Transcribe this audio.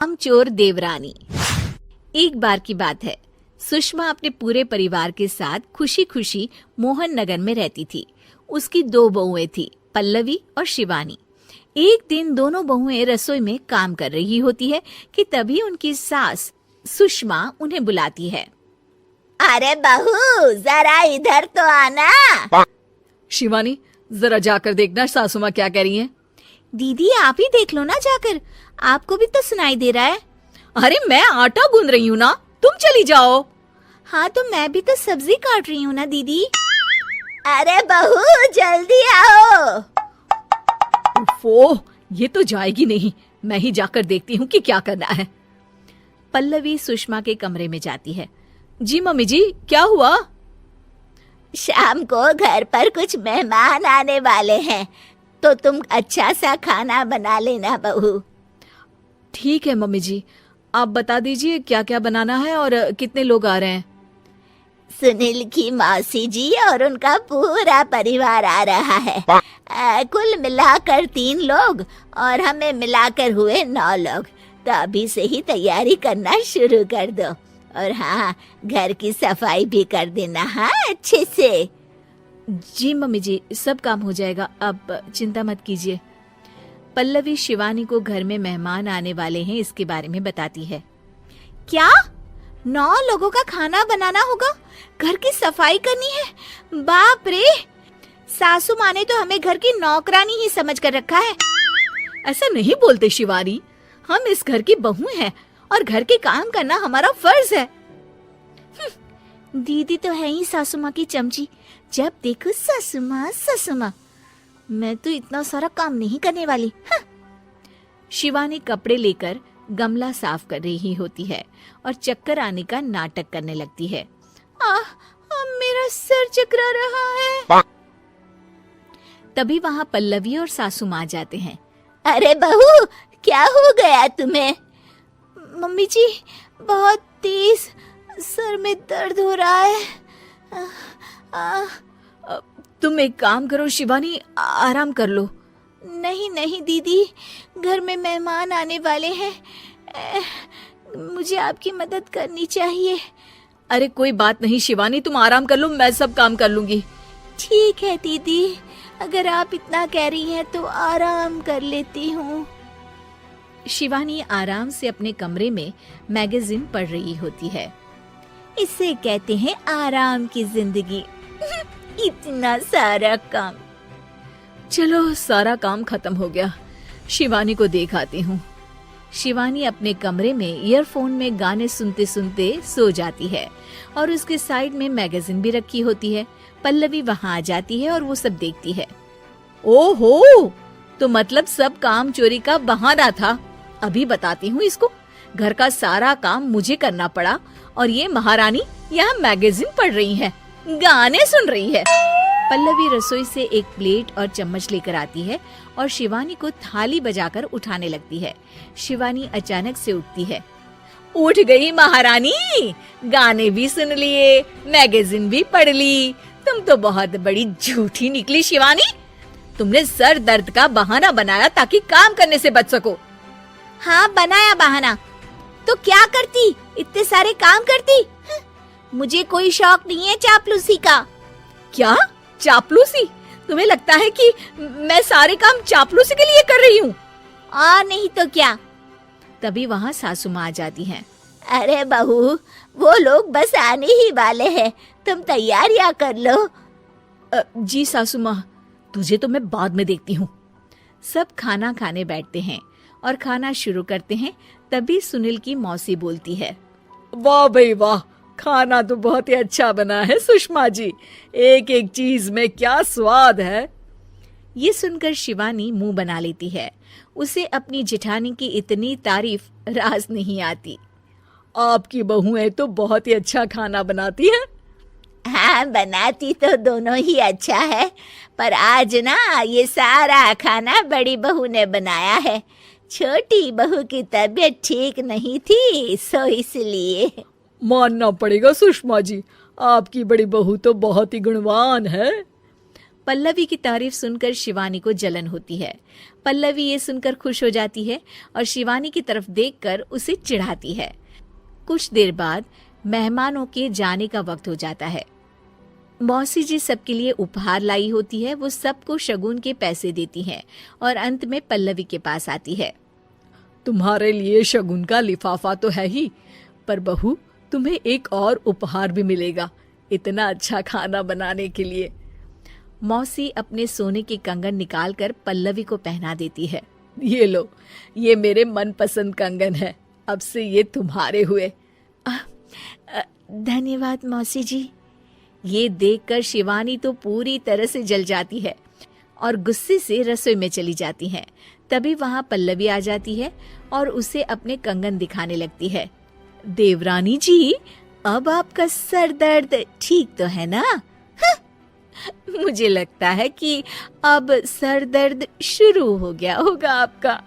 कामचोर देवरानी। एक बार की बात है, सुषमा अपने पूरे परिवार के साथ खुशी खुशी मोहन नगर में रहती थी। उसकी 2 बहुएं थी, पल्लवी और शिवानी। एक दिन दोनों बहुएं रसोई में काम कर रही होती है कि तभी उनकी सास सुषमा उन्हें बुलाती है। अरे बहू, जरा इधर तो आना। शिवानी, जरा जाकर देखना सासू माँ क्या कह रही हैं। दीदी आप ही देख लो ना जाकर, आपको भी तो सुनाई दे रहा है। अरे मैं आटा गूंद रही हूँ ना, तुम चली जाओ। हाँ तो मैं भी तो सब्जी काट रही हूँ ना दीदी। अरे बहू जल्दी आओ। उफ़ो, ये तो जाएगी नहीं, मैं ही जाकर देखती हूँ कि क्या करना है। पल्लवी सुषमा के कमरे में जाती है। जी मम्मी जी, क्या हुआ? शाम को घर पर कुछ मेहमान आने वाले हैं, तो तुम अच्छा सा खाना बना लेना बहू। ठीक है मम्मी जी, आप बता दीजिए क्या क्या बनाना है और कितने लोग आ रहे हैं। सुनील की मौसी जी और उनका पूरा परिवार आ रहा है। कुल मिलाकर 3 लोग और हमें मिलाकर हुए 9 लोग। तो अभी से ही तैयारी करना शुरू कर दो। और हाँ, घर की सफाई भी कर देना, हाँ अच्छे से। जी मम्मी जी, सब काम हो जाएगा, आप चिंता मत कीजिए। पल्लवी शिवानी को घर में मेहमान आने वाले हैं इसके बारे में बताती है। क्या 9 लोगों का खाना बनाना होगा, घर की सफाई करनी है? बाप रे, सासू माँ ने तो हमें घर की नौकरानी ही समझ कर रखा है। ऐसा नहीं बोलते शिवानी, हम इस घर की बहू हैं और घर के काम करना हमारा फर्ज है। दीदी तो है ही सासू माँ की चमची, जब देखो सासू माँ सासू माँ। मैं तो इतना सारा काम नहीं करने वाली। शिवानी कपड़े लेकर गमला साफ कर रही होती है और चक्कर आने का नाटक करने लगती है। मेरा सर चकरा रहा है। तभी वहाँ पल्लवी और सासू माँ जाते हैं। अरे बहू, क्या हो गया तुम्हें? मम्मी जी, बहुत तेज सर में दर्द हो रहा है। तुम एक काम करो शिवानी, आराम कर लो। नहीं नहीं दीदी, घर में मेहमान आने वाले हैं, मुझे आपकी मदद करनी चाहिए। अरे कोई बात नहीं शिवानी, तुम आराम कर लो, मैं सब काम कर लूंगी। ठीक है दीदी, अगर आप इतना कह रही हैं तो आराम कर लेती हूँ। शिवानी आराम से अपने कमरे में मैगजीन पढ़ रही होती है। इसे कहते हैं आराम की जिंदगी। इतना सारा काम। चलो सारा काम खत्म हो गया, शिवानी को देख आती हूँ। शिवानी अपने कमरे में ईयरफोन में गाने सुनते सुनते सो जाती है और उसके साइड में मैगजीन भी रखी होती है। पल्लवी वहाँ आ जाती है और वो सब देखती है। ओहो, तो मतलब सब काम चोरी का बहाना था। अभी बताती हूँ इसको। घर का सारा काम मुझे करना पड़ा और ये महारानी यहाँ मैगजीन पढ़ रही है, गाने सुन रही है। पल्लवी रसोई से एक प्लेट और चम्मच लेकर आती है और शिवानी को थाली बजाकर उठाने लगती है। शिवानी अचानक से उठती है। उठ गई महारानी, गाने भी सुन लिए, मैगजीन भी पढ़ ली। तुम तो बहुत बड़ी झूठी निकली शिवानी। तुमने सर दर्द का बहाना बनाया ताकि काम करने से बच सको। हाँ बनाया बहाना, तो क्या करती, इतने सारे काम करती। मुझे कोई शौक नहीं है चापलूसी का। क्या चापलूसी? तुम्हें लगता है कि मैं सारे काम चापलूसी के लिए कर रही हूँ? और नहीं तो क्या। तभी वहाँ सासू माँ आ जाती हैं। अरे बहू, वो लोग बस आने ही वाले हैं, तुम तैयारियां कर लो। जी सासू माँ, तुझे तो मैं बाद में देखती हूँ। सब खाना खाने बैठते हैं और खाना शुरू करते हैं। तभी सुनील की मौसी बोलती है। वाह भाई वाह, खाना तो बहुत ही अच्छा बना है सुषमा जी, एक एक चीज में क्या स्वाद है। ये सुनकर शिवानी मुंह बना लेती है। उसे अपनी जेठानी की इतनी तारीफ रास नहीं आती। आपकी बहुएं तो बहुत ही अच्छा खाना बनाती हैं। हाँ बनाती तो दोनों ही अच्छा है, पर आज ना ये सारा खाना बड़ी बहू ने बनाया है। छोटी बहू की तबीयत ठीक नहीं थी, सो इसलिए। मानना पड़ेगा सुषमा जी, आपकी बड़ी बहू तो बहुत ही गुणवान है। पल्लवी की तारीफ सुनकर शिवानी को जलन होती है। पल्लवी ये सुनकर खुश हो जाती है और शिवानी की तरफ देखकर उसे चिढ़ाती है। कुछ देर बाद मेहमानों के जाने का वक्त हो जाता है। मौसी जी सबके लिए उपहार लाई होती है। वो सबको शगुन के पैसे देती हैं और अंत में पल्लवी के पास आती है। तुम्हारे लिए शगुन का लिफाफा तो है ही, पर बहू तुम्हें एक और उपहार भी मिलेगा इतना अच्छा खाना बनाने के लिए। मौसी अपने सोने के कंगन निकालकर पल्लवी को पहना देती है। ये लो, ये मेरे मनपसंद कंगन है, अब से ये तुम्हारे हुए। धन्यवाद मौसी जी। ये देखकर शिवानी तो पूरी तरह से जल जाती है और गुस्से से रसोई में चली जाती है। तभी वहां पल्लवी आ जाती है और उसे अपने कंगन दिखाने लगती है। देवरानी जी, अब आपका सर दर्द ठीक तो है ना? मुझे लगता है कि अब सर दर्द शुरू हो गया होगा आपका।